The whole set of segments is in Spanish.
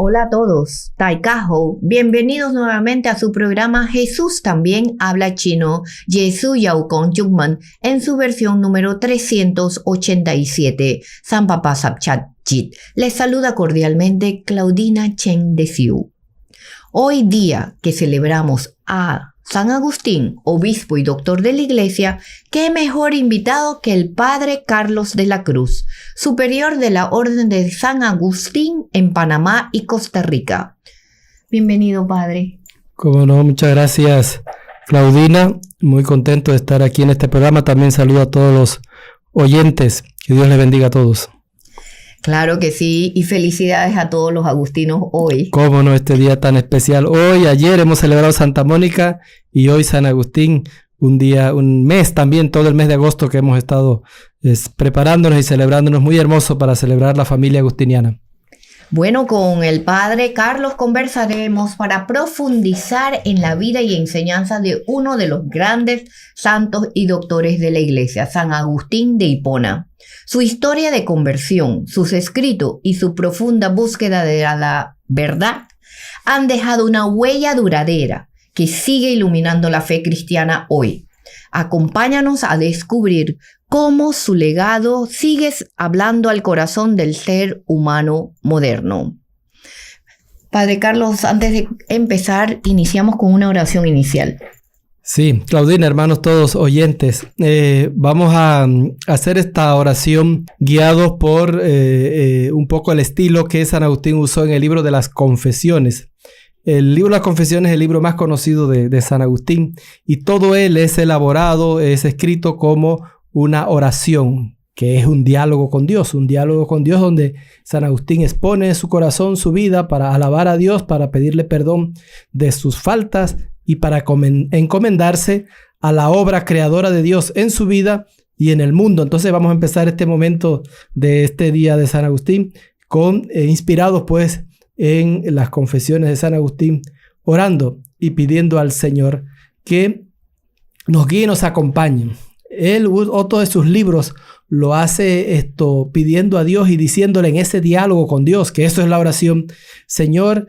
Hola a todos, Taikaho, bienvenidos nuevamente a su programa Jesús también habla chino, Yesu Yao Kong Jungman, en su versión número 387, San Papá Sapchat Jit. Les saluda cordialmente Claudina Chen de Siu. Hoy día que celebramos a San Agustín, obispo y doctor de la Iglesia, qué mejor invitado que el Padre Carlos de la Cruz, superior de la Orden de San Agustín en Panamá y Costa Rica. Bienvenido, Padre. Cómo no, muchas gracias, Claudina. Muy contento de estar aquí en este programa. También saludo a todos los oyentes. Que Dios les bendiga a todos. Claro que sí, y felicidades a todos los agustinos hoy. Cómo no, este día tan especial. Hoy, ayer hemos celebrado Santa Mónica y hoy San Agustín. Un mes también, todo el mes de agosto que hemos estado preparándonos y celebrándonos. Muy hermoso para celebrar la familia agustiniana. Bueno, con el Padre Carlos conversaremos para profundizar en la vida y enseñanza de uno de los grandes santos y doctores de la Iglesia, San Agustín de Hipona. Su historia de conversión, sus escritos y su profunda búsqueda de la verdad han dejado una huella duradera que sigue iluminando la fe cristiana hoy. Acompáñanos a descubrir cómo su legado sigue hablando al corazón del ser humano moderno. Padre Carlos, antes de empezar, iniciamos con una oración inicial. Sí, Claudina, hermanos todos oyentes, vamos a hacer esta oración guiados por un poco el estilo que San Agustín usó en el libro de las Confesiones. El libro de las Confesiones es el libro más conocido de San Agustín y todo él es elaborado, es escrito como una oración, que es un diálogo con Dios donde San Agustín expone su corazón, su vida para alabar a Dios, para pedirle perdón de sus faltas y para encomendarse a la obra creadora de Dios en su vida y en el mundo. Entonces vamos a empezar este momento de este día de San Agustín inspirados pues en las confesiones de San Agustín, orando y pidiendo al Señor que nos guíe y nos acompañe. Él, otro de sus libros, lo hace pidiendo a Dios y diciéndole en ese diálogo con Dios, que eso es la oración: Señor,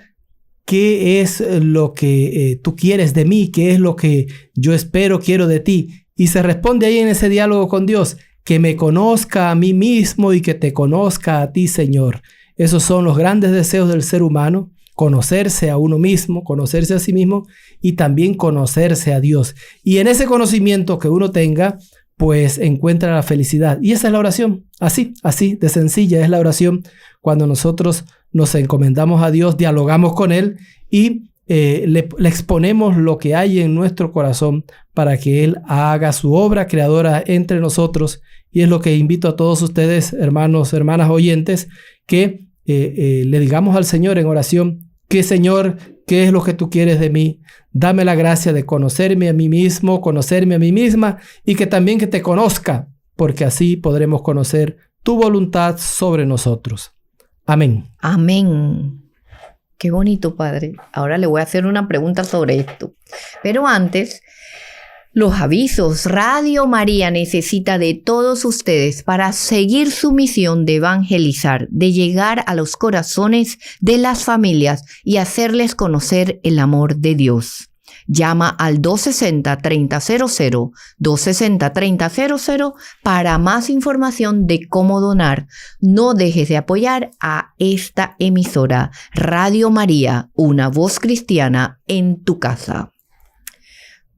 ¿qué es lo que tú quieres de mí? ¿Qué es lo que yo quiero de ti? Y se responde ahí en ese diálogo con Dios: que me conozca a mí mismo y que te conozca a ti, Señor. Esos son los grandes deseos del ser humano: conocerse a uno mismo, conocerse a sí mismo y también conocerse a Dios. Y en ese conocimiento que uno tenga, pues encuentra la felicidad. Y esa es la oración. Así de sencilla es la oración cuando nosotros nos encomendamos a Dios, dialogamos con Él y le exponemos lo que hay en nuestro corazón para que Él haga su obra creadora entre nosotros. Y es lo que invito a todos ustedes, hermanos, hermanas oyentes, que le digamos al Señor en oración: que Señor, ¿qué es lo que tú quieres de mí? Dame la gracia de conocerme a mí mismo, conocerme a mí misma y que también que te conozca, porque así podremos conocer tu voluntad sobre nosotros. Amén. Amén. Qué bonito, Padre. Ahora le voy a hacer una pregunta sobre esto. Pero antes, los avisos. Radio María necesita de todos ustedes para seguir su misión de evangelizar, de llegar a los corazones de las familias y hacerles conocer el amor de Dios. Llama al 260-3000, 260-3000 para más información de cómo donar. No dejes de apoyar a esta emisora, Radio María, una voz cristiana en tu casa.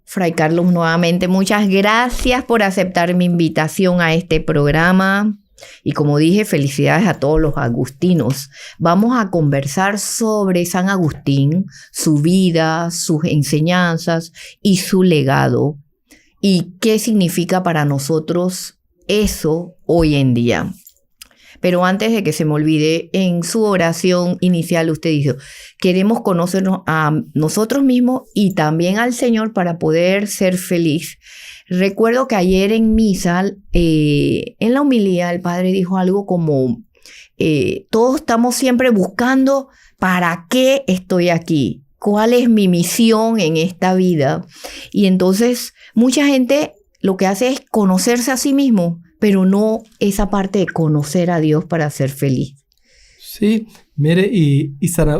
Fray Carlos, nuevamente muchas gracias por aceptar mi invitación a este programa. Y como dije, felicidades a todos los agustinos. Vamos a conversar sobre San Agustín, su vida, sus enseñanzas y su legado. Y qué significa para nosotros eso hoy en día. Pero antes de que se me olvide, en su oración inicial usted dijo: queremos conocernos a nosotros mismos y también al Señor para poder ser feliz. Recuerdo que ayer en misa, en la homilía, el Padre dijo algo como: todos estamos siempre buscando ¿para qué estoy aquí? ¿Cuál es mi misión en esta vida? Y entonces mucha gente lo que hace es conocerse a sí mismo, pero no esa parte de conocer a Dios para ser feliz. Sí, Mire,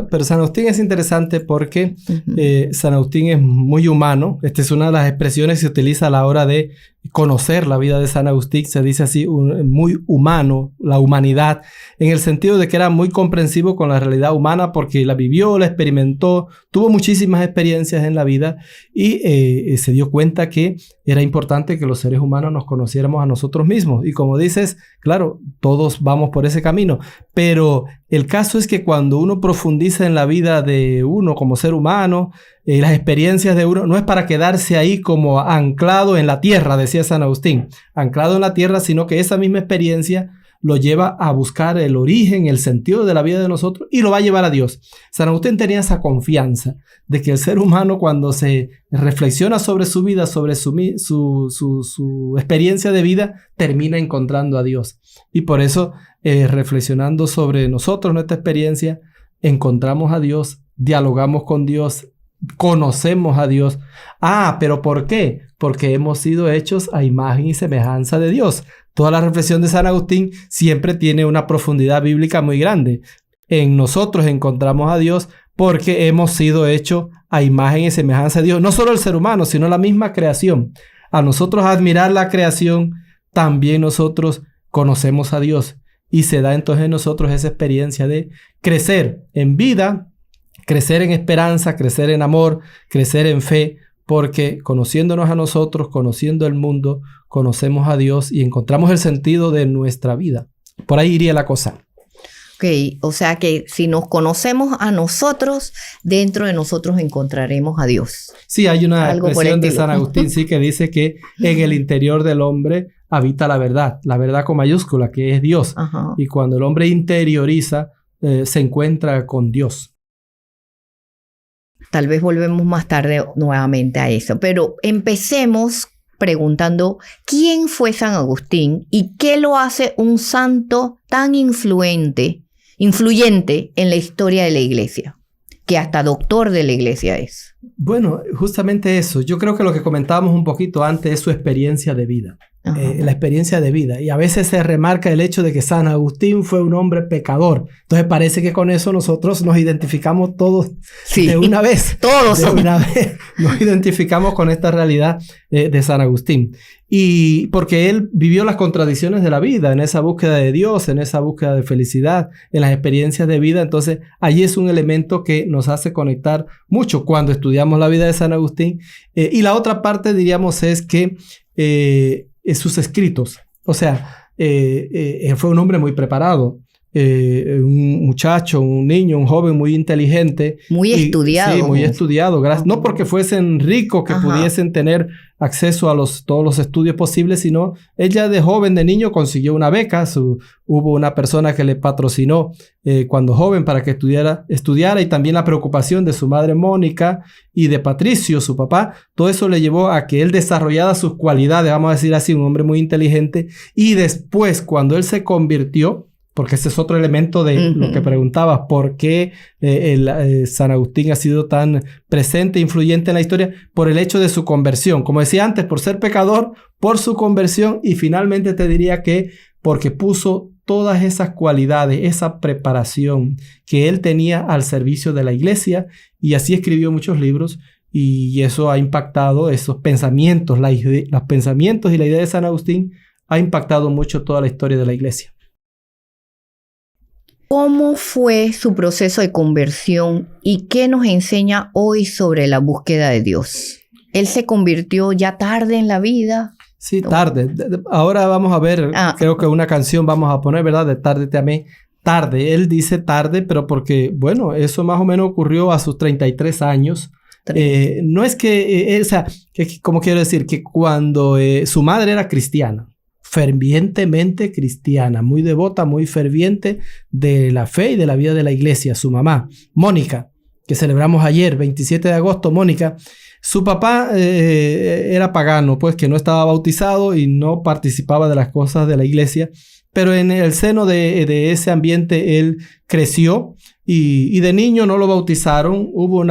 pero San Agustín es interesante porque Ujú. San Agustín es muy humano. Esta es una de las expresiones que se utiliza a la hora de conocer la vida de San Agustín. Se dice así, muy humano, la humanidad, en el sentido de que era muy comprensivo con la realidad humana porque la vivió, la experimentó, tuvo muchísimas experiencias en la vida y se dio cuenta que era importante que los seres humanos nos conociéramos a nosotros mismos. Y como dices, claro, todos vamos por ese camino, pero el caso es que cuando uno profundiza en la vida de uno como ser humano, las experiencias de uno, no es para quedarse ahí como anclado en la tierra, decía San Agustín, anclado en la tierra, sino que esa misma experiencia lo lleva a buscar el origen, el sentido de la vida de nosotros y lo va a llevar a Dios. San Agustín tenía esa confianza de que el ser humano, cuando se reflexiona sobre su vida, sobre su experiencia de vida, termina encontrando a Dios. Y por eso, reflexionando sobre nosotros, nuestra experiencia, encontramos a Dios, dialogamos con Dios, conocemos a Dios. ¿Pero por qué? Porque hemos sido hechos a imagen y semejanza de Dios. Toda la reflexión de San Agustín siempre tiene una profundidad bíblica muy grande. En nosotros encontramos a Dios porque hemos sido hechos a imagen y semejanza de Dios. No solo el ser humano, sino la misma creación. A nosotros admirar la creación, también nosotros conocemos a Dios. Y se da entonces en nosotros esa experiencia de crecer en vida, crecer en esperanza, crecer en amor, crecer en fe, porque conociéndonos a nosotros, conociendo el mundo, conocemos a Dios y encontramos el sentido de nuestra vida. Por ahí iría la cosa. Ok, o sea que si nos conocemos a nosotros, dentro de nosotros encontraremos a Dios. Sí, hay una Algo por el expresión de estilo. San Agustín, sí, que dice que en el interior del hombre habita la verdad con mayúscula, que es Dios. Ajá. Y cuando el hombre interioriza, se encuentra con Dios. Tal vez volvemos más tarde nuevamente a eso, pero empecemos preguntando quién fue San Agustín y qué lo hace un santo tan influyente en la historia de la iglesia, que hasta doctor de la iglesia es. Bueno, justamente eso. Yo creo que lo que comentábamos un poquito antes es su experiencia de vida. La experiencia de vida. Y a veces se remarca el hecho de que San Agustín fue un hombre pecador. Entonces parece que con eso nosotros nos identificamos todos de una vez. Todos de una vez nos identificamos con esta realidad de San Agustín. Y porque él vivió las contradicciones de la vida, en esa búsqueda de Dios, en esa búsqueda de felicidad, en las experiencias de vida. Entonces allí es un elemento que nos hace conectar mucho cuando estudiamos la vida de San Agustín. Y la otra parte, diríamos, es que sus escritos. O sea, él fue un hombre muy preparado. Un muchacho, un niño, un joven muy inteligente. Muy estudiado. Sí, muy estudiado. No porque fuesen ricos que pudiesen tener acceso a todos los estudios posibles, sino él ya de joven, de niño, consiguió una beca. Hubo una persona que le patrocinó cuando joven para que estudiara y también la preocupación de su madre Mónica y de Patricio, su papá. Todo eso le llevó a que él desarrollara sus cualidades, vamos a decir así, un hombre muy inteligente. Y después, cuando él se convirtió, porque ese es otro elemento de lo que preguntabas, ¿por qué San Agustín ha sido tan presente e influyente en la historia? Por el hecho de su conversión. Como decía antes, por ser pecador, por su conversión y finalmente te diría que porque puso todas esas cualidades, esa preparación que él tenía al servicio de la iglesia y así escribió muchos libros y eso ha impactado esos pensamientos, los pensamientos y la idea de San Agustín ha impactado mucho toda la historia de la iglesia. ¿Cómo fue su proceso de conversión y qué nos enseña hoy sobre la búsqueda de Dios? ¿Él se convirtió ya tarde en la vida? Sí, tarde. Ahora vamos a ver, creo que una canción vamos a poner, ¿verdad? De Tarde te amé. Tarde. Él dice tarde, pero porque, bueno, eso más o menos ocurrió a sus 33 años. No es que, como quiero decir, que cuando su madre era cristiana, fervientemente cristiana, muy devota, muy ferviente de la fe y de la vida de la iglesia. Su mamá, Mónica, que celebramos ayer, 27 de agosto, Mónica, su papá era pagano, pues que no estaba bautizado y no participaba de las cosas de la iglesia, pero en el seno de ese ambiente él creció y de niño no lo bautizaron. Hubo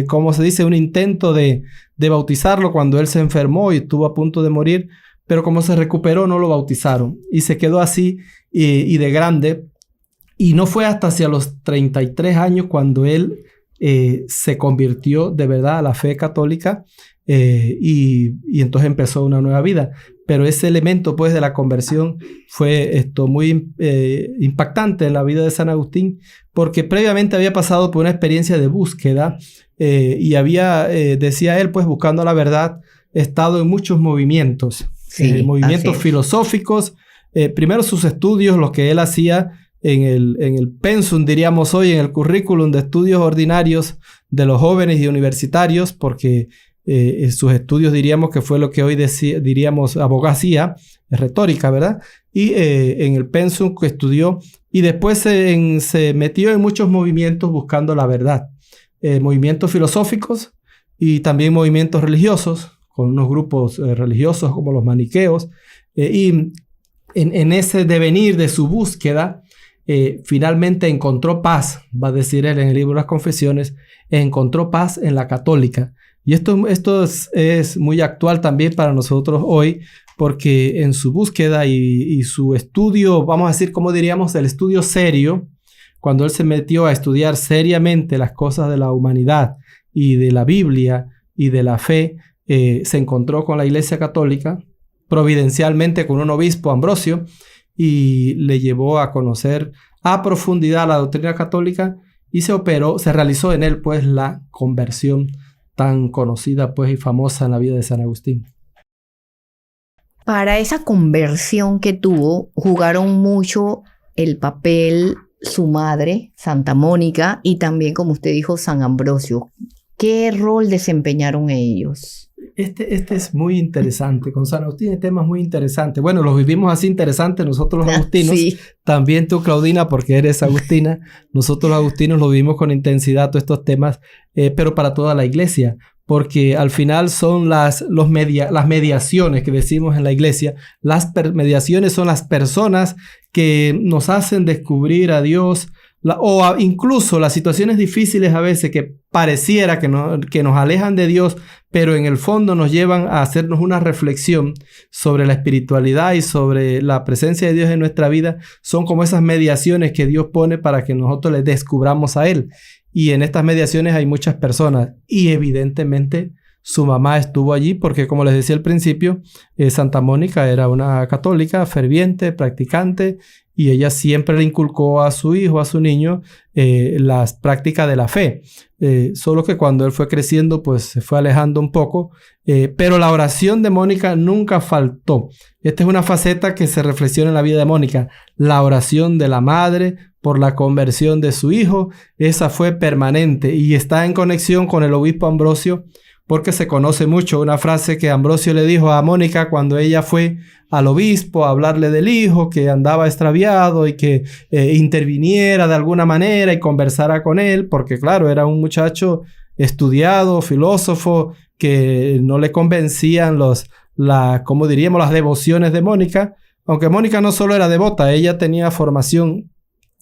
¿cómo se dice? Un intento de bautizarlo cuando él se enfermó y estuvo a punto de morir. Pero como se recuperó, no lo bautizaron. Y se quedó así y de grande Y no fue hasta hacia los 33 años cuando él se convirtió de verdad a la fe católica y entonces empezó una nueva vida. Pero ese elemento pues de la conversión fue muy impactante en la vida de San Agustín, porque previamente había pasado por una experiencia de búsqueda y había, decía él, pues buscando la verdad, estado en muchos movimientos, movimientos filosóficos. Primero sus estudios, lo que él hacía en el pensum, diríamos hoy, en el currículum de estudios ordinarios de los jóvenes y universitarios, porque sus estudios diríamos que fue lo que hoy diríamos abogacía, retórica, ¿verdad? Y en el pensum que estudió y después se metió en muchos movimientos buscando la verdad. Movimientos filosóficos y también movimientos religiosos, con unos grupos religiosos como los maniqueos. Y en ese devenir de su búsqueda, finalmente encontró paz, va a decir él en el libro de las Confesiones, encontró paz en la católica. Y esto es muy actual también para nosotros hoy, porque en su búsqueda y su estudio, vamos a decir, como diríamos, el estudio serio, cuando él se metió a estudiar seriamente las cosas de la humanidad y de la Biblia y de la fe, se encontró con la Iglesia Católica, providencialmente con un obispo, Ambrosio, y le llevó a conocer a profundidad la doctrina católica y se realizó en él pues la conversión tan conocida pues y famosa en la vida de San Agustín. Para esa conversión que tuvo, jugaron mucho el papel su madre, Santa Mónica, y también, como usted dijo, San Ambrosio. ¿Qué rol desempeñaron ellos? Este es muy interesante. Con San Agustín hay temas muy interesantes. Bueno, los vivimos así interesantes nosotros los agustinos. Sí. También tú, Claudina, porque eres agustina. Nosotros los agustinos lo vivimos con intensidad todos estos temas, pero para toda la iglesia. Porque al final son las mediaciones que decimos en la iglesia. Las mediaciones son las personas que nos hacen descubrir a Dios, incluso las situaciones difíciles a veces que pareciera que nos alejan de Dios, pero en el fondo nos llevan a hacernos una reflexión sobre la espiritualidad y sobre la presencia de Dios en nuestra vida. Son como esas mediaciones que Dios pone para que nosotros le descubramos a Él. Y en estas mediaciones hay muchas personas y evidentemente su mamá estuvo allí porque, como les decía al principio, Santa Mónica era una católica ferviente, practicante, y ella siempre le inculcó a su hijo, a su niño, las prácticas de la fe. Solo que cuando él fue creciendo, pues se fue alejando un poco, pero la oración de Mónica nunca faltó. Esta es una faceta que se reflexiona en la vida de Mónica. La oración de la madre por la conversión de su hijo, esa fue permanente y está en conexión con el obispo Ambrosio, porque se conoce mucho una frase que Ambrosio le dijo a Mónica cuando ella fue al obispo a hablarle del hijo que andaba extraviado y que interviniera de alguna manera y conversara con él, porque claro, era un muchacho estudiado, filósofo, que no le convencían como diríamos, las devociones de Mónica, aunque Mónica no solo era devota, ella tenía formación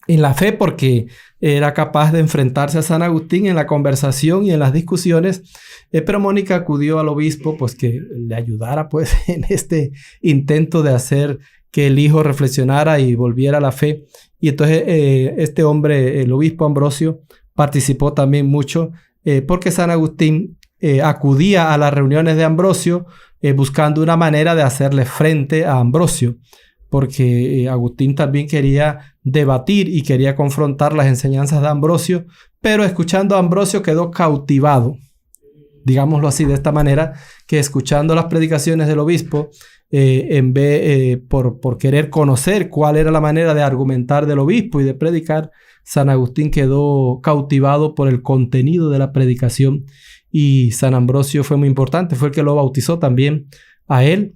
en la fe porque era capaz de enfrentarse a San Agustín en la conversación y en las discusiones, pero Mónica acudió al obispo pues que le ayudara pues en este intento de hacer que el hijo reflexionara y volviera a la fe. Y entonces este hombre, el obispo Ambrosio, participó también mucho porque San Agustín acudía a las reuniones de Ambrosio buscando una manera de hacerle frente a Ambrosio, porque Agustín también quería debatir y quería confrontar las enseñanzas de Ambrosio, pero escuchando a Ambrosio quedó cautivado, digámoslo así, de esta manera, que escuchando las predicaciones del obispo, en vez por querer conocer cuál era la manera de argumentar del obispo y de predicar, San Agustín quedó cautivado por el contenido de la predicación y San Ambrosio fue muy importante, fue el que lo bautizó también a él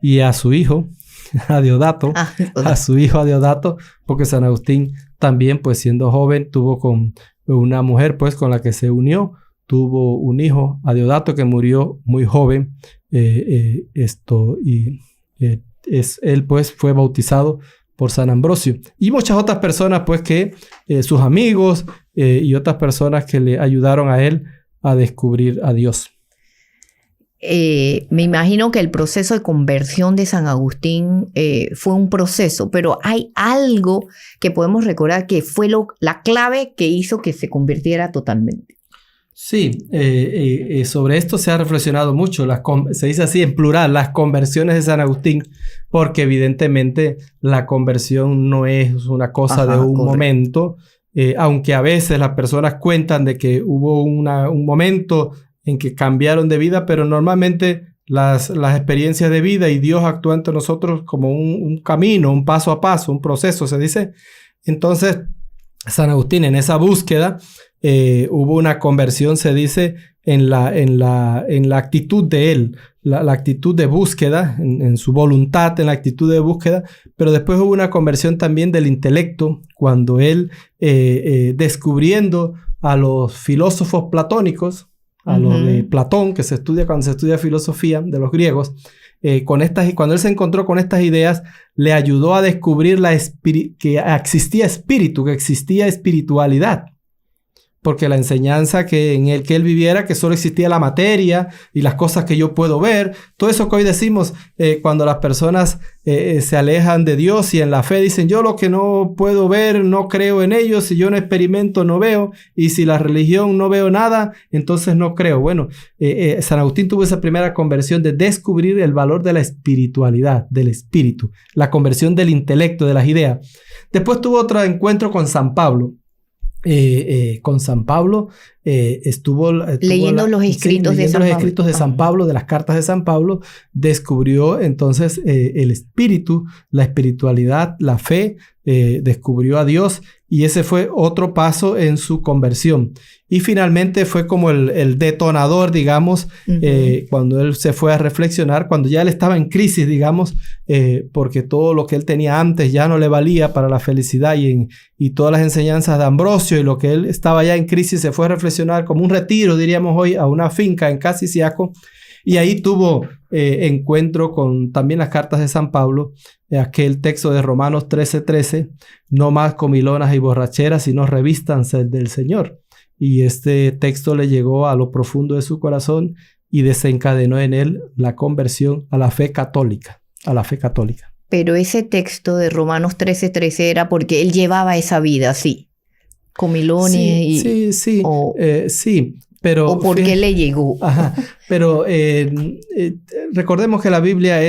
y a su hijo, a Deodato, a su hijo a Deodato, porque San Agustín también, pues siendo joven, tuvo con una mujer, pues con la que se unió, tuvo un hijo, a Deodato, que murió muy joven, él pues fue bautizado por San Ambrosio. Y muchas otras personas, pues que sus amigos y otras personas que le ayudaron a él a descubrir a Dios. me imagino que el proceso de conversión de San Agustín fue un proceso, pero hay algo que podemos recordar que fue la clave que hizo que se convirtiera totalmente. Sí, sobre esto se ha reflexionado mucho, se dice así en plural, las conversiones de San Agustín, porque evidentemente la conversión no es una cosa de un momento, aunque a veces las personas cuentan de que hubo un momento en que cambiaron de vida, pero normalmente las experiencias de vida y Dios actúa ante nosotros como un camino, un paso a paso, un proceso, se dice. Entonces, San Agustín en esa búsqueda hubo una conversión, se dice, en la actitud de él, la actitud de búsqueda, en su voluntad, en la actitud de búsqueda, pero después hubo una conversión también del intelecto, cuando él, descubriendo a los filósofos platónicos, a los de Platón, que se estudia cuando se estudia filosofía de los griegos, cuando él se encontró con estas ideas, le ayudó a descubrir que existía espíritu, que existía espiritualidad. Porque la enseñanza en el que él viviera, que solo existía la materia y las cosas que yo puedo ver, todo eso que hoy decimos cuando las personas se alejan de Dios y en la fe dicen, yo lo que no puedo ver, no creo en ello, si yo no experimento, no veo, y si la religión no veo nada, entonces no creo. Bueno, San Agustín tuvo esa primera conversión de descubrir el valor de la espiritualidad, del espíritu, la conversión del intelecto, de las ideas. Después tuvo otro encuentro con San Pablo. Con San Pablo estuvo leyendo los escritos de San Pablo, de las cartas de San Pablo, descubrió entonces el espíritu, la espiritualidad, la fe, descubrió a Dios, y ese fue otro paso en su conversión. Y finalmente fue como el detonador, digamos, cuando él se fue a reflexionar, cuando ya él estaba en crisis, digamos, porque todo lo que él tenía antes ya no le valía para la felicidad, y todas las enseñanzas de Ambrosio y lo que él estaba ya en crisis, se fue a reflexionar como un retiro, diríamos hoy, a una finca en Casiciaco, y ahí tuvo encuentro con también las cartas de San Pablo, aquel texto de Romanos 13:13, no más comilonas y borracheras, sino revístanse del Señor. Y este texto le llegó a lo profundo de su corazón y desencadenó en él la conversión a la fe católica, Pero ese texto de Romanos 13:13 era porque él llevaba esa vida así, comilones sí, pero ¿o por qué le llegó? Ajá, pero recordemos que la Biblia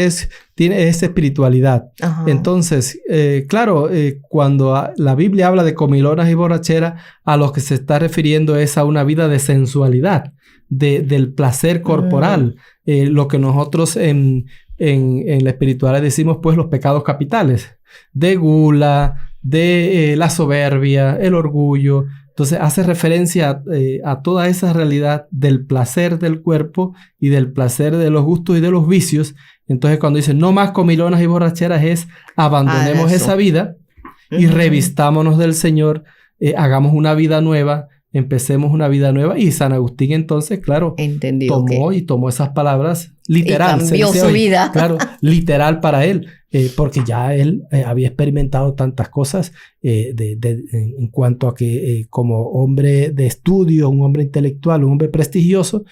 tiene esa espiritualidad. Ajá. Entonces, claro, cuando la Biblia habla de comilonas y borracheras, a lo que se está refiriendo es a una vida de sensualidad, del placer corporal, lo que nosotros en la espiritualidad decimos, pues, los pecados capitales, de gula, de la soberbia, el orgullo. Entonces hace referencia a toda esa realidad del placer del cuerpo y del placer de los gustos y de los vicios. Entonces cuando dice no más comilonas y borracheras, es abandonemos esa vida y revistámonos del Señor, hagamos una vida nueva, empecemos una vida nueva. Y San Agustín entonces, claro, tomó esas palabras literal. Y cambió su vida. Claro, literal para él, porque ya él había experimentado tantas cosas en cuanto a que como hombre de estudio, un hombre intelectual, un hombre prestigioso,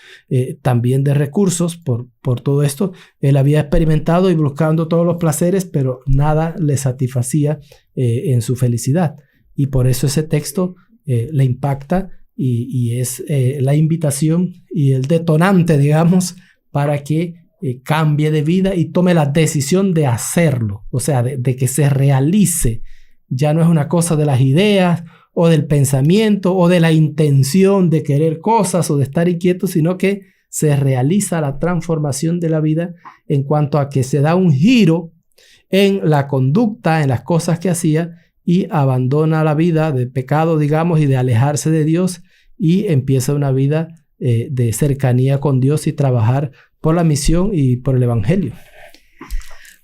también de recursos por todo esto, él había experimentado y buscando todos los placeres, pero nada le satisfacía en su felicidad. Y por eso ese texto le impacta y es la invitación y el detonante, digamos, para que cambie de vida y tome la decisión de hacerlo, o sea, de que se realice. Ya no es una cosa de las ideas o del pensamiento o de la intención de querer cosas o de estar inquieto, sino que se realiza la transformación de la vida en cuanto a que se da un giro en la conducta, en las cosas que hacía, y abandona la vida de pecado, digamos, y de alejarse de Dios, y empieza una vida de cercanía con Dios y trabajar por la misión y por el Evangelio.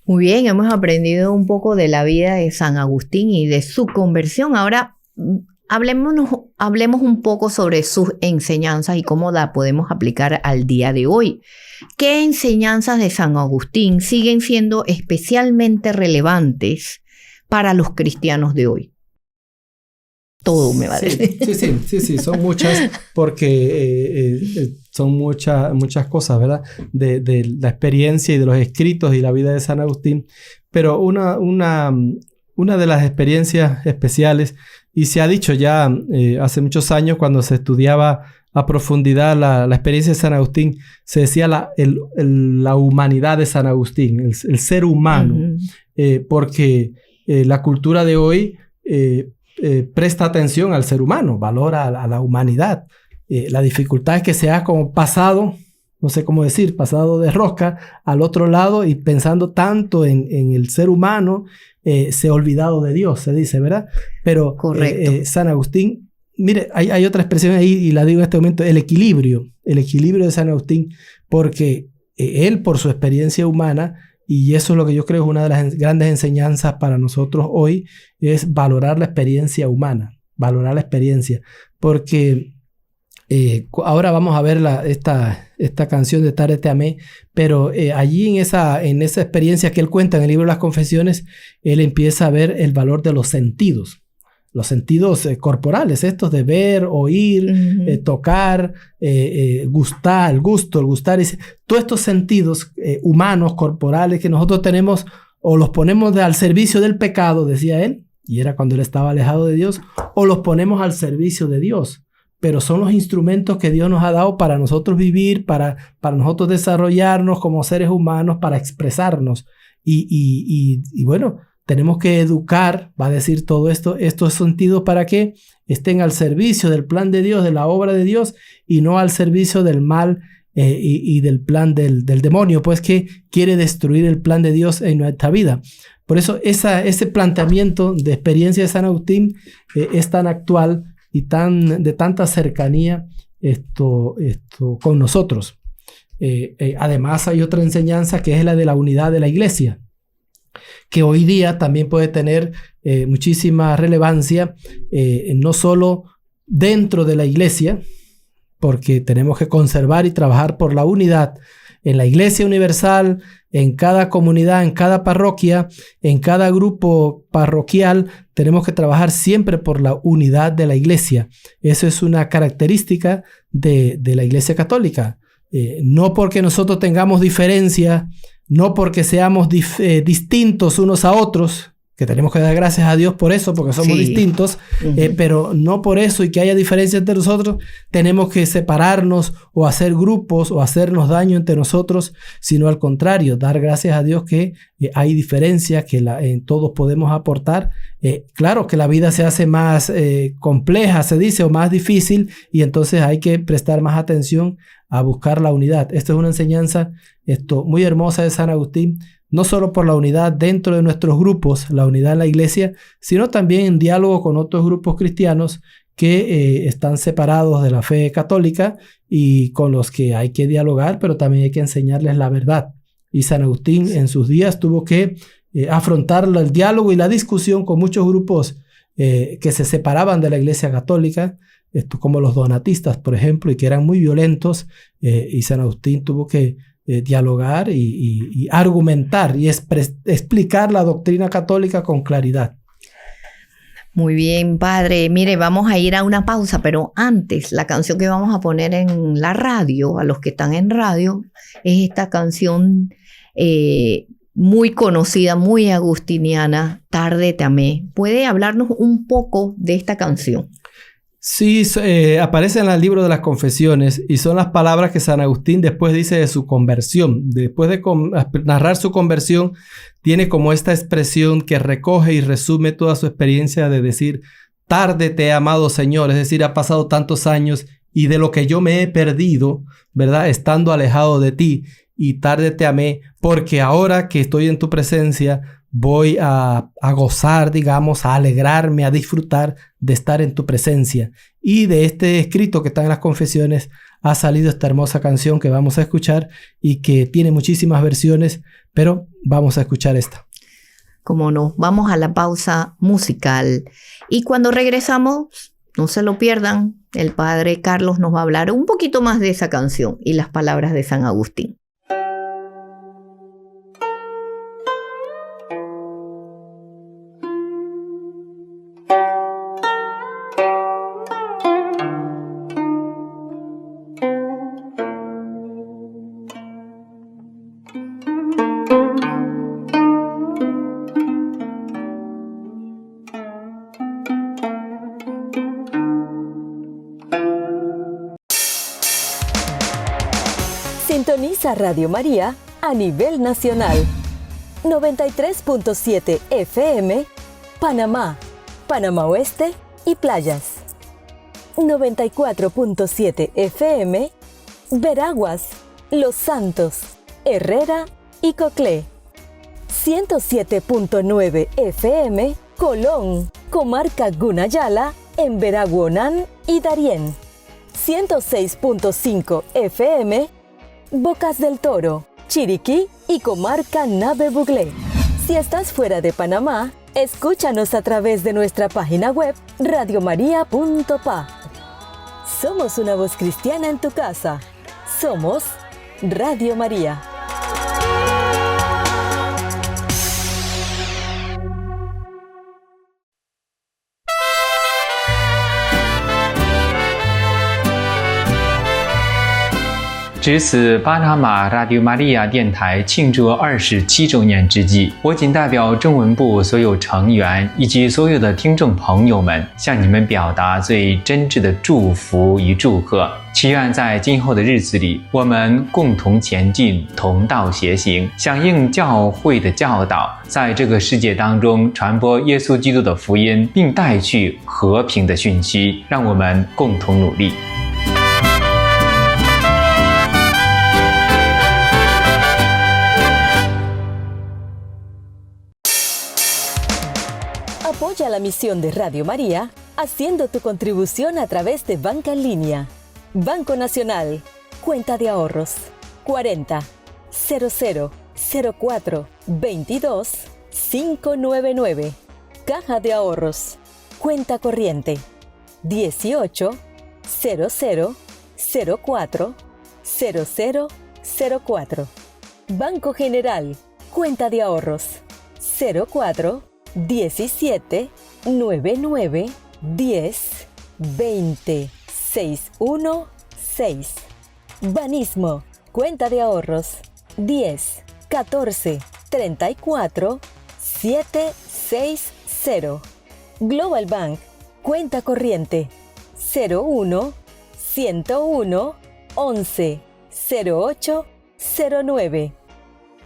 Muy bien, hemos aprendido un poco de la vida de San Agustín y de su conversión. Ahora hablemos un poco sobre sus enseñanzas y cómo la podemos aplicar al día de hoy. ¿Qué enseñanzas de San Agustín siguen siendo especialmente relevantes para los cristianos de hoy? todo me va a decir. Sí, son muchas porque son muchas cosas, ¿verdad? De la experiencia y de los escritos y la vida de San Agustín. Pero una de las experiencias especiales, y se ha dicho ya hace muchos años cuando se estudiaba a profundidad la experiencia de San Agustín, se decía la humanidad de San Agustín, el ser humano, porque la cultura de hoy presta atención al ser humano, valora a la humanidad. La dificultad es que se ha como pasado, no sé cómo decir, pasado de rosca al otro lado y pensando tanto en el ser humano, se ha olvidado de Dios, se dice, ¿verdad? Pero San Agustín, mire, hay otra expresión ahí y la digo en este momento, el equilibrio de San Agustín, porque él por su experiencia humana, y eso es lo que yo creo es una de las grandes enseñanzas para nosotros hoy, es valorar la experiencia humana, valorar la experiencia, porque ahora vamos a ver esta canción de Tarde te amé, pero allí en esa experiencia que él cuenta en el libro de las Confesiones, él empieza a ver el valor de los sentidos corporales, estos de ver, oír, tocar, gustar, el gustar, todos estos sentidos humanos, corporales que nosotros tenemos o los ponemos al servicio del pecado, decía él, y era cuando él estaba alejado de Dios, o los ponemos al servicio de Dios. Pero son los instrumentos que Dios nos ha dado para nosotros vivir, para nosotros desarrollarnos como seres humanos, para expresarnos. Y bueno, tenemos que educar, va a decir todo esto, estos sentidos para que estén al servicio del plan de Dios, de la obra de Dios, y no al servicio del mal y del plan del demonio, pues que quiere destruir el plan de Dios en nuestra vida. Por eso ese planteamiento de experiencia de San Agustín es tan actual y de tanta cercanía con nosotros. Además hay otra enseñanza que es la de la unidad de la iglesia, que hoy día también puede tener muchísima relevancia, no solo dentro de la iglesia, porque tenemos que conservar y trabajar por la unidad en la iglesia universal, en cada comunidad, en cada parroquia, en cada grupo parroquial. Tenemos que trabajar siempre por la unidad de la iglesia. Eso es una característica de la iglesia católica. No porque nosotros tengamos diferencia, no porque seamos distintos unos a otros, que tenemos que dar gracias a Dios por eso, porque somos distintos, pero no por eso y que haya diferencias entre nosotros, tenemos que separarnos o hacer grupos o hacernos daño entre nosotros, sino al contrario, dar gracias a Dios que hay diferencias, que todos podemos aportar. Claro que la vida se hace más compleja, se dice, o más difícil, y entonces hay que prestar más atención a buscar la unidad. Esto es una enseñanza muy hermosa de San Agustín, no solo por la unidad dentro de nuestros grupos, la unidad en la iglesia, sino también en diálogo con otros grupos cristianos que están separados de la fe católica y con los que hay que dialogar, pero también hay que enseñarles la verdad. Y San Agustín en sus días tuvo que afrontar el diálogo y la discusión con muchos grupos que se separaban de la iglesia católica, como los donatistas, por ejemplo, y que eran muy violentos, y San Agustín tuvo que dialogar y argumentar y explicar la doctrina católica con claridad. Muy bien, padre. Mire, vamos a ir a una pausa, pero antes, la canción que vamos a poner en la radio, a los que están en radio, es esta canción muy conocida, muy agustiniana, Tarde te amé. ¿Puede hablarnos un poco de esta canción? Sí, aparece en el libro de las Confesiones y son las palabras que San Agustín después dice de su conversión. Después de narrar su conversión, tiene como esta expresión que recoge y resume toda su experiencia de decir, tarde te he amado, Señor. Es decir, ha pasado tantos años y de lo que yo me he perdido, ¿verdad? Estando alejado de ti, y tarde te amé, porque ahora que estoy en tu presencia, voy a gozar, digamos, a alegrarme, a disfrutar de estar en tu presencia. Y de este escrito que está en las Confesiones ha salido esta hermosa canción que vamos a escuchar y que tiene muchísimas versiones, pero vamos a escuchar esta. Como no, vamos a la pausa musical. Y cuando regresamos, no se lo pierdan, el padre Carlos nos va a hablar un poquito más de esa canción y las palabras de San Agustín. Sintoniza Radio María a nivel nacional. 93.7 FM, Panamá, Panamá Oeste y Playas. 94.7 FM, Veraguas, Los Santos, Herrera y Coclé. 107.9 FM, Colón, Comarca Gunayala, en Veraguonán y Darién. 106.5 FM, Bocas del Toro, Chiriquí y Comarca Nave Buglé. Si estás fuera de Panamá, escúchanos a través de nuestra página web radiomaria.pa. Somos una voz cristiana en tu casa. Somos Radio María.值此巴拿马 Radio Maria 电台庆祝27周年之际，我谨代表中文部所有成员以及所有的听众朋友们，向你们表达最真挚的祝福与祝贺。祈愿在今后的日子里，我们共同前进，同道协行，响应教会的教导，在这个世界当中传播耶稣基督的福音，并带去和平的讯息。让我们共同努力。Apoya la misión de Radio María haciendo tu contribución a través de Banca en Línea. Banco Nacional, cuenta de ahorros 40 00 04 22 599. Caja de ahorros, cuenta corriente 18 00 04 0004. Banco General, cuenta de ahorros 04 17 99 10 20 616. Banismo, cuenta de ahorros 10 14 34 760. Global Bank, cuenta corriente 01 101 11 08 09.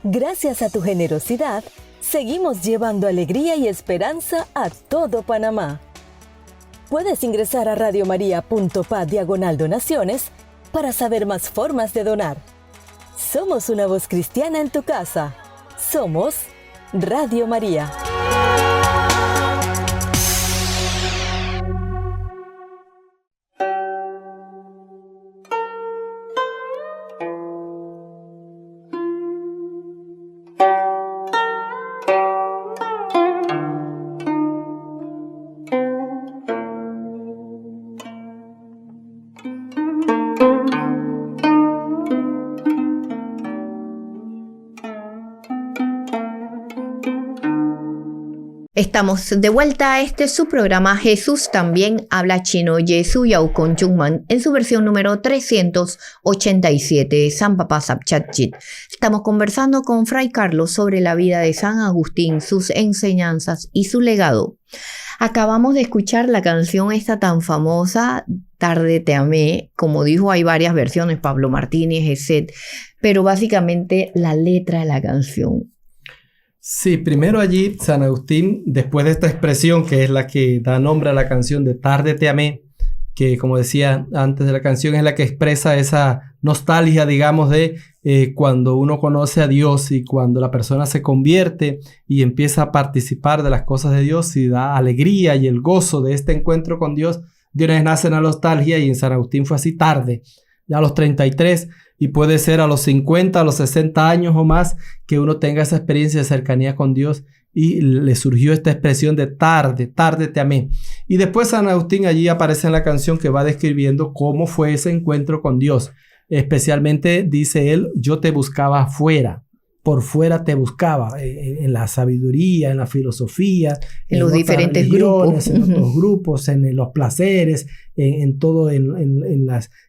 Gracias a tu generosidad, seguimos llevando alegría y esperanza a todo Panamá. Puedes ingresar a radiomaria.pa/donaciones para saber más formas de donar. Somos una voz cristiana en tu casa. Somos Radio María. Estamos de vuelta a su programa Jesús también habla chino, Yesu Yao Con Chungman, en su versión número 387, San Papá Sapchatchit. Estamos conversando con Fray Carlos sobre la vida de San Agustín, sus enseñanzas y su legado. Acabamos de escuchar la canción esta tan famosa, Tarde te amé. Como dijo, hay varias versiones, Pablo Martínez, etc. Pero básicamente la letra de la canción. Sí, primero allí San Agustín, después de esta expresión que es la que da nombre a la canción de Tarde te amé, que como decía antes de la canción es la que expresa esa nostalgia, digamos, de cuando uno conoce a Dios y cuando la persona se convierte y empieza a participar de las cosas de Dios y da alegría y el gozo de este encuentro con Dios. De una vez nace la nostalgia y en San Agustín fue así tarde, ya a los 33, y puede ser a los 50, a los 60 años o más que uno tenga esa experiencia de cercanía con Dios y le surgió esta expresión de tarde te amé. Y después San Agustín allí aparece en la canción que va describiendo cómo fue ese encuentro con Dios. Especialmente dice él, yo te buscaba afuera, por fuera te buscaba, en la sabiduría, en la filosofía, en los diferentes grupos, en otros grupos, en los placeres, en todo, en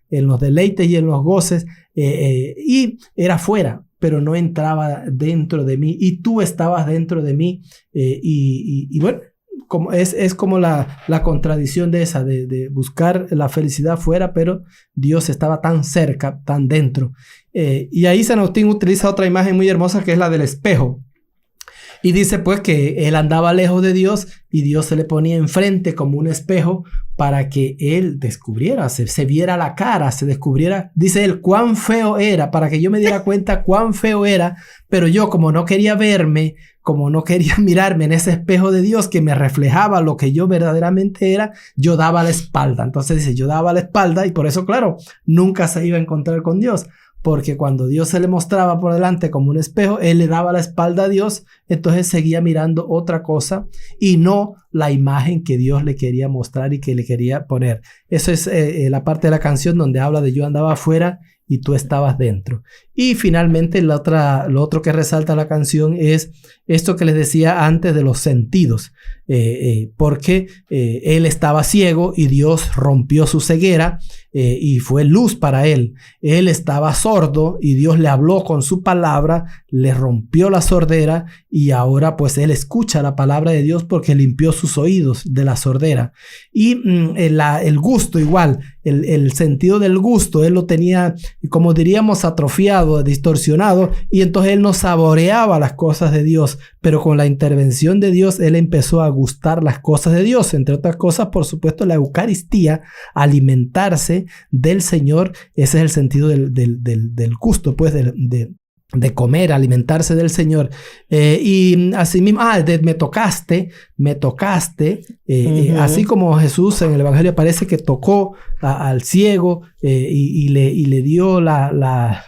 los deleites y en los goces, y era fuera, pero no entraba dentro de mí, y tú estabas dentro de mí, y bueno, como es como la contradicción de esa, de buscar la felicidad fuera, pero Dios estaba tan cerca, tan dentro. Y ahí San Agustín utiliza otra imagen muy hermosa que es la del espejo. Y dice pues que él andaba lejos de Dios y Dios se le ponía enfrente como un espejo para que él descubriera, se viera la cara, se descubriera, dice él, cuán feo era, para que yo me diera cuenta cuán feo era, pero yo como no quería verme, como no quería mirarme en ese espejo de Dios que me reflejaba lo que yo verdaderamente era, yo daba la espalda. Entonces dice, yo daba la espalda y por eso, claro, nunca se iba a encontrar con Dios. Porque cuando Dios se le mostraba por delante como un espejo, él le daba la espalda a Dios, entonces seguía mirando otra cosa y no la imagen que Dios le quería mostrar y que le quería poner. Eso es la parte de la canción donde habla de yo andaba afuera y tú estabas dentro. Y finalmente lo otro que resalta la canción es esto que les decía antes de los sentidos. Porque él estaba ciego y Dios rompió su ceguera y fue luz para él. Él estaba sordo y Dios le habló con su palabra, le rompió la sordera y ahora pues él escucha la palabra de Dios porque limpió sus oídos de la sordera. Y el gusto igual, el sentido del gusto, él lo tenía, como diríamos, atrofiado, distorsionado, y entonces él no saboreaba las cosas de Dios, pero con la intervención de Dios él empezó a gustar las cosas de Dios, entre otras cosas, por supuesto, la Eucaristía, alimentarse del Señor. Ese es el sentido del gusto, pues de comer, alimentarse del Señor. Y así mismo, me tocaste, así como Jesús en el Evangelio parece que tocó al ciego y le dio la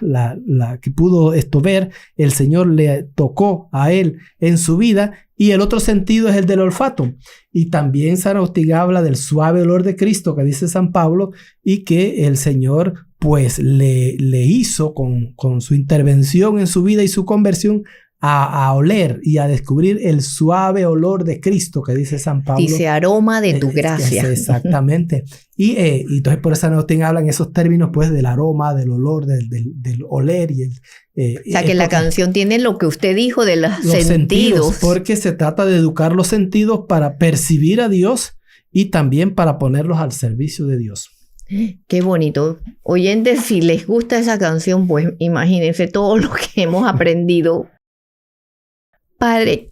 que pudo ver, el Señor le tocó a él en su vida. Y el otro sentido es el del olfato. Y también San Agustín habla del suave olor de Cristo que dice San Pablo y que el Señor pues le hizo con su intervención en su vida y su conversión a oler y a descubrir el suave olor de Cristo que dice San Pablo. Dice aroma de tu gracia. Exactamente. Y entonces por eso San Agustín habla en esos términos pues del aroma, del olor, del oler y o sea que la canción tiene lo que usted dijo de los sentidos. Porque se trata de educar los sentidos para percibir a Dios y también para ponerlos al servicio de Dios. Qué bonito. Oyentes, si les gusta esa canción, pues imagínense todo lo que hemos aprendido. Padre,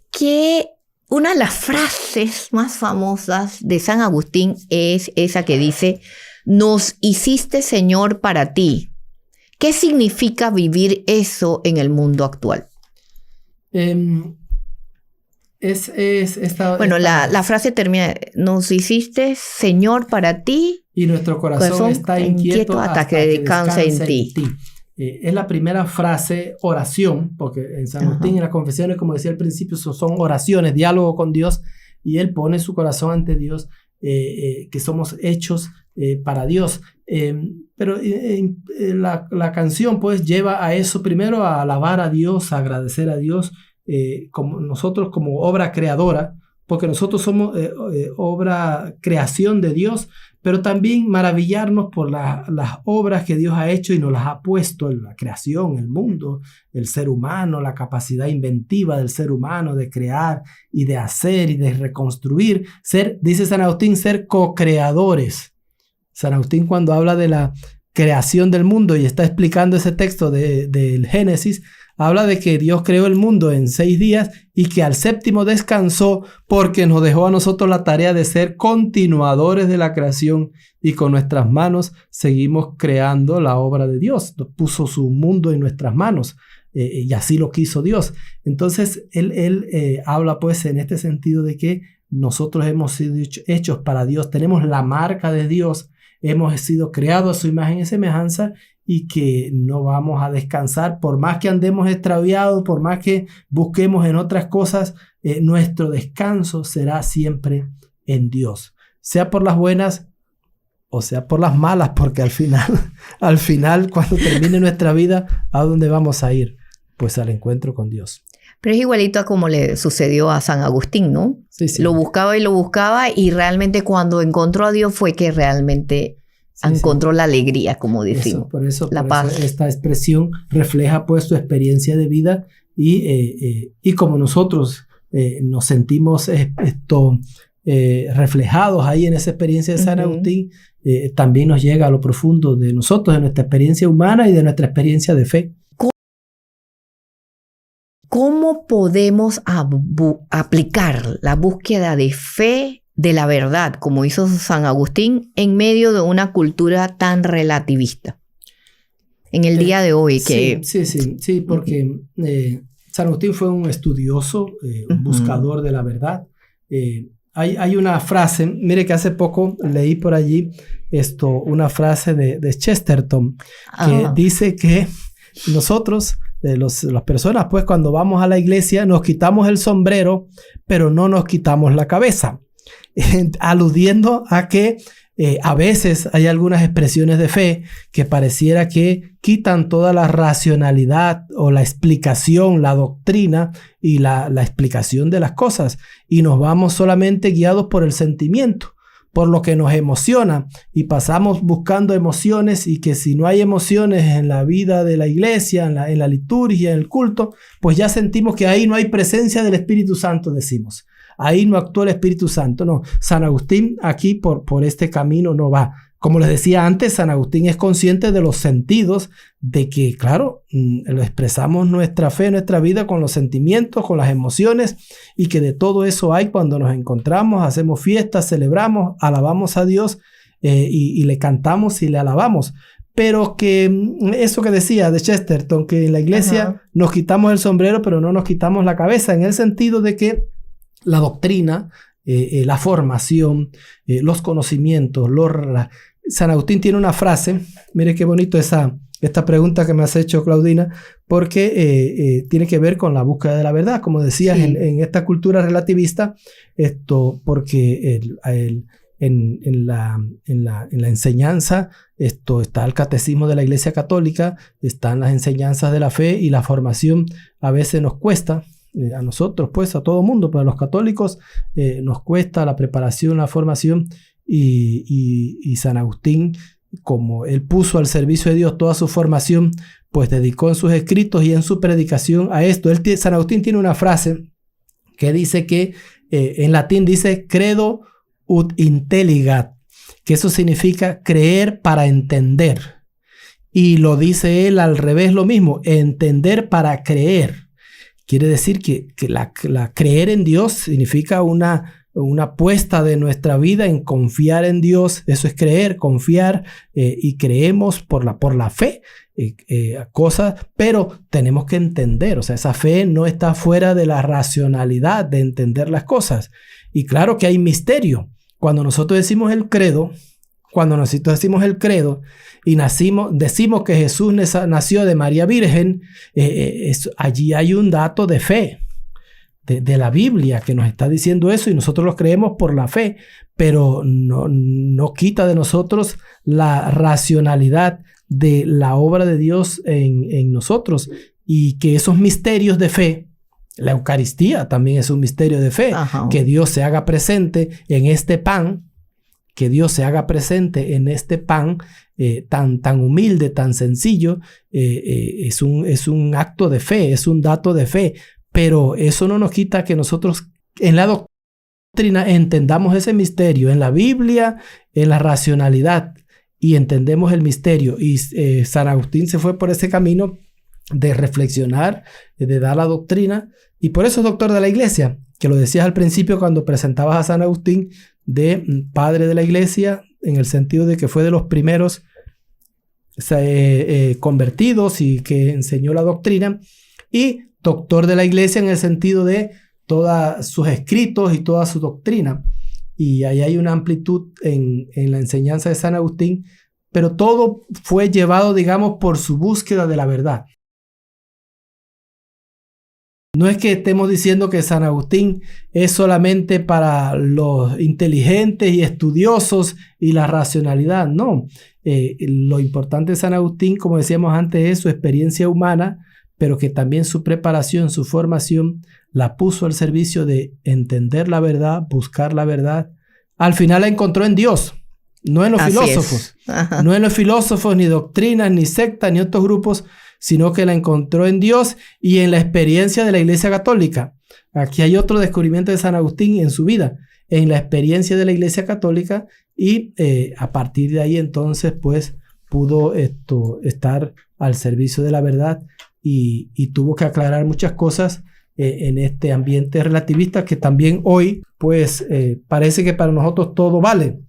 una de las frases más famosas de San Agustín es esa que dice, nos hiciste Señor para ti. ¿Qué significa vivir eso en el mundo actual? La frase termina, nos hiciste Señor para ti y nuestro corazón está inquieto hasta que descanse en ti. Es la primera frase, oración, porque en San Agustín en las confesiones, como decía al principio, son oraciones, diálogo con Dios, y él pone su corazón ante Dios, que somos hechos para Dios. Pero la canción pues lleva a eso, primero a alabar a Dios, a agradecer a Dios, como nosotros como obra creadora, porque nosotros somos obra, creación de Dios, pero también maravillarnos por las obras que Dios ha hecho y nos las ha puesto en la creación, el mundo, el ser humano, la capacidad inventiva del ser humano de crear y de hacer y de reconstruir, dice San Agustín, ser co-creadores. San Agustín cuando habla de la creación del mundo y está explicando ese texto del Génesis, habla de que Dios creó el mundo en 6 días y que al 7º descansó porque nos dejó a nosotros la tarea de ser continuadores de la creación y con nuestras manos seguimos creando la obra de Dios. Nos puso su mundo en nuestras manos y así lo quiso Dios. Entonces él habla pues en este sentido de que nosotros hemos sido hechos para Dios, tenemos la marca de Dios, hemos sido creados a su imagen y semejanza y que no vamos a descansar por más que andemos extraviados, por más que busquemos en otras cosas, nuestro descanso será siempre en Dios, sea por las buenas o sea por las malas, porque al final cuando termine nuestra vida, ¿a dónde vamos a ir? Pues al encuentro con Dios. Pero es igualito a como le sucedió a San Agustín, ¿no? Sí. Lo buscaba y realmente cuando encontró a Dios fue que realmente encontró la alegría, como decimos. Por eso paz. Esta expresión refleja pues su experiencia de vida y como nosotros nos sentimos reflejados ahí en esa experiencia de San Agustín, también nos llega a lo profundo de nosotros, de nuestra experiencia humana y de nuestra experiencia de fe. ¿Cómo podemos aplicar la búsqueda de fe, de la verdad, como hizo San Agustín, en medio de una cultura tan relativista? En el día de hoy que... Sí, porque San Agustín fue un estudioso, un buscador de la verdad. Hay una frase, mire que hace poco leí por allí una frase de Chesterton, que dice que nosotros, las personas, pues cuando vamos a la iglesia nos quitamos el sombrero, pero no nos quitamos la cabeza, aludiendo a que a veces hay algunas expresiones de fe que pareciera que quitan toda la racionalidad o la explicación, la doctrina y la explicación de las cosas, y nos vamos solamente guiados por el sentimiento, por lo que nos emociona, y pasamos buscando emociones, y que si no hay emociones en la vida de la iglesia, en la liturgia, en el culto, pues ya sentimos que ahí no hay presencia del Espíritu Santo, decimos. Ahí no actúa el Espíritu Santo. No, San Agustín aquí por este camino no va. Como les decía antes, San Agustín es consciente de los sentidos, de que, claro, lo expresamos nuestra fe, nuestra vida con los sentimientos, con las emociones, y que de todo eso hay cuando nos encontramos, hacemos fiestas, celebramos, alabamos a Dios y le cantamos y le alabamos. Pero que eso que decía de Chesterton, que en la iglesia nos quitamos el sombrero, pero no nos quitamos la cabeza, en el sentido de que la doctrina, la formación, los conocimientos, San Agustín tiene una frase, mire qué bonito esta pregunta que me has hecho, Claudina, porque tiene que ver con la búsqueda de la verdad, como decías, en esta cultura relativista, porque en la enseñanza está el catecismo de la Iglesia Católica, están las enseñanzas de la fe, y la formación a veces nos cuesta, a nosotros, pues a todo mundo, pero a los católicos nos cuesta la preparación, la formación, y San Agustín, como él puso al servicio de Dios toda su formación, pues dedicó en sus escritos y en su predicación a esto. San Agustín tiene una frase que dice que en latín dice credo ut intelligat, que eso significa creer para entender, y lo dice él al revés, lo mismo, entender para creer. Quiere decir que la creer en Dios significa una apuesta de nuestra vida en confiar en Dios. Eso es creer, confiar, y creemos por la fe cosas, pero tenemos que entender. O sea, esa fe no está fuera de la racionalidad de entender las cosas. Y claro que hay misterio. Cuando nosotros decimos el credo, y decimos que Jesús nació de María Virgen, allí hay un dato de fe de la Biblia que nos está diciendo eso, y nosotros lo creemos por la fe, pero no quita de nosotros la racionalidad de la obra de Dios en nosotros, y que esos misterios de fe, la Eucaristía también es un misterio de fe, que Dios se haga presente en este pan, tan humilde, tan sencillo, es un acto de fe, es un dato de fe, pero eso no nos quita que nosotros en la doctrina entendamos ese misterio, en la Biblia, en la racionalidad, y entendemos el misterio. Y San Agustín se fue por ese camino de reflexionar, de dar la doctrina, y por eso es doctor de la Iglesia, que lo decías al principio cuando presentabas a San Agustín, de padre de la Iglesia, en el sentido de que fue de los primeros convertidos y que enseñó la doctrina, y doctor de la Iglesia en el sentido de todos sus escritos y toda su doctrina. Y ahí hay una amplitud en la enseñanza de San Agustín, pero todo fue llevado, digamos, por su búsqueda de la verdad. No es que estemos diciendo que San Agustín es solamente para los inteligentes y estudiosos y la racionalidad, no. Lo importante de San Agustín, como decíamos antes, es su experiencia humana, pero que también su preparación, su formación, la puso al servicio de entender la verdad, buscar la verdad. Al final la encontró en Dios, no en los filósofos. No en los filósofos, ni doctrinas, ni sectas, ni otros grupos, sino que la encontró en Dios y en la experiencia de la Iglesia Católica. Aquí hay otro descubrimiento de San Agustín en su vida, en la experiencia de la Iglesia Católica, y a partir de ahí entonces pues pudo estar al servicio de la verdad y tuvo que aclarar muchas cosas en este ambiente relativista que también hoy pues parece que para nosotros todo vale.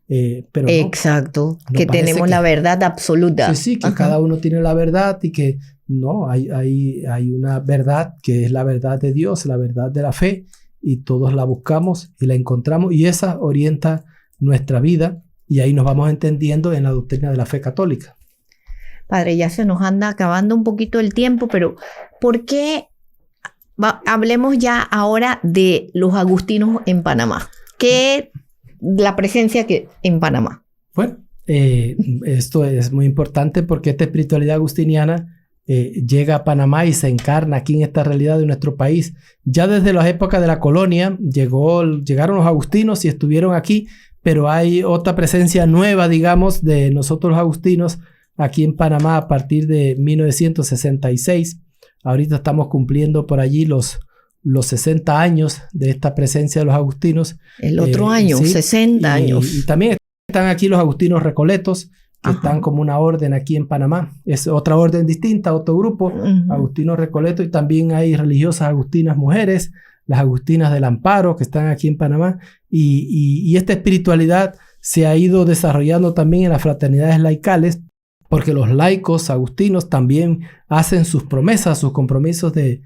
Pero exacto, no que tenemos la verdad absoluta. Sí, que Ajá. cada uno tiene la verdad y que no, hay una verdad que es la verdad de Dios, la verdad de la fe, y todos la buscamos y la encontramos, y esa orienta nuestra vida, y ahí nos vamos entendiendo en la doctrina de la fe católica. Padre, ya se nos anda acabando un poquito el tiempo, pero ¿por qué? Hablemos ya ahora de los agustinos en Panamá. ¿Qué la presencia que en Panamá? Bueno, esto es muy importante porque esta espiritualidad agustiniana llega a Panamá y se encarna aquí en esta realidad de nuestro país. Ya desde las épocas de la colonia llegaron los agustinos y estuvieron aquí, pero hay otra presencia nueva, digamos, de nosotros los agustinos aquí en Panamá a partir de 1966. Ahorita estamos cumpliendo por allí los 60 años de esta presencia de los agustinos. El otro año, sí, 60 años. Y también están aquí los agustinos recoletos, que Ajá. están como una orden aquí en Panamá. Es otra orden distinta, otro grupo, agustinos recoletos, y también hay religiosas agustinas mujeres, las agustinas del Amparo, que están aquí en Panamá. Y esta espiritualidad se ha ido desarrollando también en las fraternidades laicales, porque los laicos agustinos también hacen sus promesas, sus compromisos de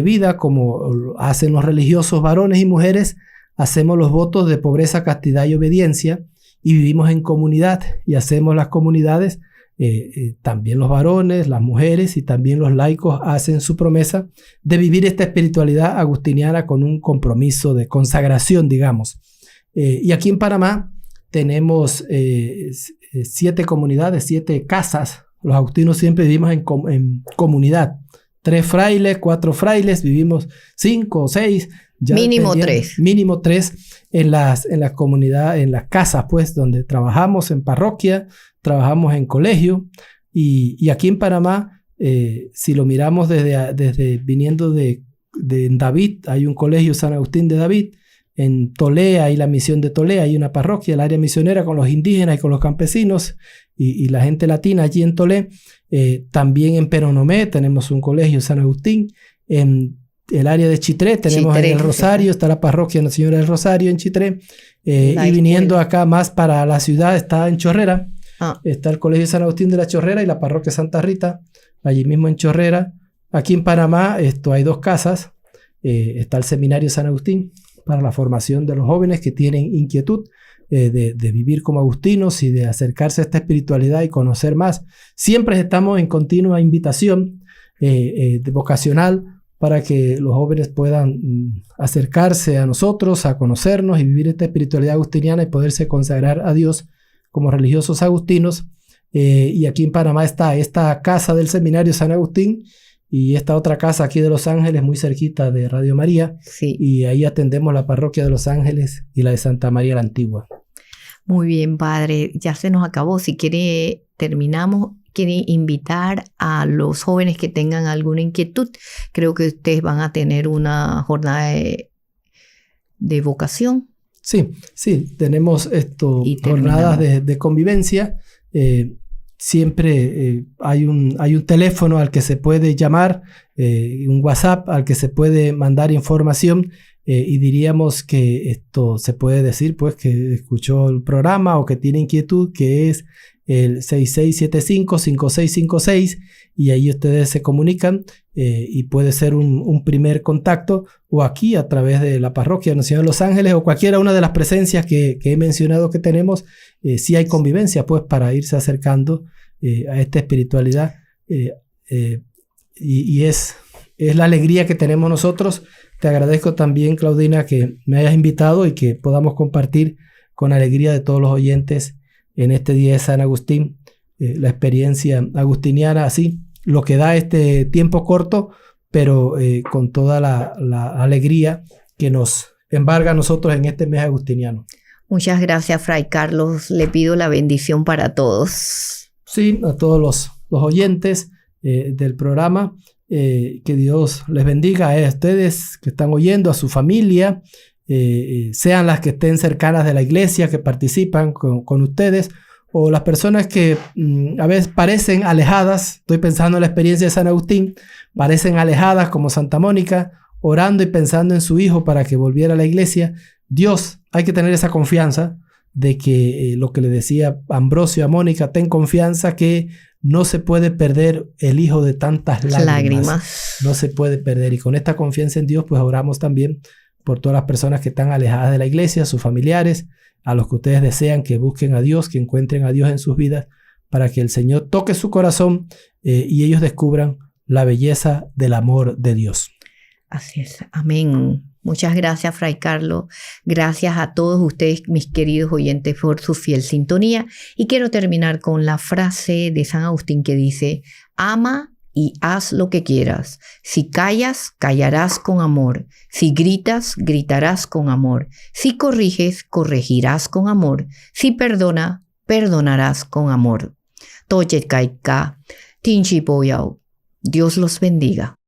vida, como hacen los religiosos varones y mujeres. Hacemos los votos de pobreza, castidad y obediencia, y vivimos en comunidad, y hacemos las comunidades, también los varones, las mujeres y también los laicos hacen su promesa de vivir esta espiritualidad agustiniana con un compromiso de consagración, digamos. Y aquí en Panamá tenemos 7 comunidades, 7 casas. Los agustinos siempre vivimos en comunidad. 3 frailes, 4 frailes, vivimos 5 o 6. Mínimo 3. Mínimo 3 en las comunidades, en las casas, pues, donde trabajamos en parroquia, trabajamos en colegio. Y aquí en Panamá, si lo miramos desde viniendo de David, hay un colegio San Agustín de David. En Tolé hay la misión de Tolé, hay una parroquia, el área misionera con los indígenas y con los campesinos y la gente latina allí en Tolé. También en Peronomé tenemos un colegio San Agustín. En el área de Chitré tenemos en el Rosario, está la parroquia Nuestra Señora del Rosario en Chitré. Y viniendo acá más para la ciudad está en Chorrera. Está el colegio San Agustín de la Chorrera y la parroquia Santa Rita, allí mismo en Chorrera. Aquí en Panamá hay 2 casas. Está el seminario San Agustín para la formación de los jóvenes que tienen inquietud de vivir como agustinos y de acercarse a esta espiritualidad y conocer más. Siempre estamos en continua invitación vocacional para que los jóvenes puedan acercarse a nosotros, a conocernos y vivir esta espiritualidad agustiniana y poderse consagrar a Dios como religiosos agustinos. Y aquí en Panamá está esta casa del seminario San Agustín y esta otra casa aquí de Los Ángeles, muy cerquita de Radio María. Sí. Y ahí atendemos la parroquia de Los Ángeles y la de Santa María la Antigua. Muy bien, padre. Ya se nos acabó. Si quiere, terminamos. Quiere invitar a los jóvenes que tengan alguna inquietud. Creo que ustedes van a tener una jornada de vocación. Sí, tenemos jornadas de convivencia. Siempre hay un teléfono al que se puede llamar, un WhatsApp al que se puede mandar información, y diríamos que esto se puede decir pues que escuchó el programa o que tiene inquietud, que es el 6675-5656, y ahí ustedes se comunican y puede ser un primer contacto, o aquí a través de la parroquia de Nuestra Señora de Los Ángeles o cualquiera una de las presencias que he mencionado que tenemos. Si hay convivencia pues para irse acercando a esta espiritualidad, y es la alegría que tenemos nosotros. Te agradezco también, Claudina, que me hayas invitado y que podamos compartir con alegría de todos los oyentes en este día de San Agustín la experiencia agustiniana, así lo que da este tiempo corto, pero con toda la alegría que nos embarga a nosotros en este mes agustiniano. Muchas gracias, Fray Carlos. Le pido la bendición para todos. Sí, a todos los oyentes del programa. Que Dios les bendiga a ustedes que están oyendo, a su familia, sean las que estén cercanas de la iglesia, que participan con ustedes, o las personas que a veces parecen alejadas. Estoy pensando en la experiencia de San Agustín, parecen alejadas como Santa Mónica, orando y pensando en su hijo para que volviera a la iglesia. Dios, hay que tener esa confianza de que lo que le decía Ambrosio a Mónica, ten confianza que no se puede perder el hijo de tantas lágrimas. No se puede perder. Y con esta confianza en Dios, pues oramos también por todas las personas que están alejadas de la iglesia, sus familiares, a los que ustedes desean que busquen a Dios, que encuentren a Dios en sus vidas, para que el Señor toque su corazón y ellos descubran la belleza del amor de Dios. Así es. Amén. Muchas gracias, Fray Carlos. Gracias a todos ustedes, mis queridos oyentes, por su fiel sintonía. Y quiero terminar con la frase de San Agustín que dice: ama y haz lo que quieras. Si callas, callarás con amor. Si gritas, gritarás con amor. Si corriges, corregirás con amor. Si perdona, perdonarás con amor. Toche Kaika, Tinchi Boyao. Dios los bendiga.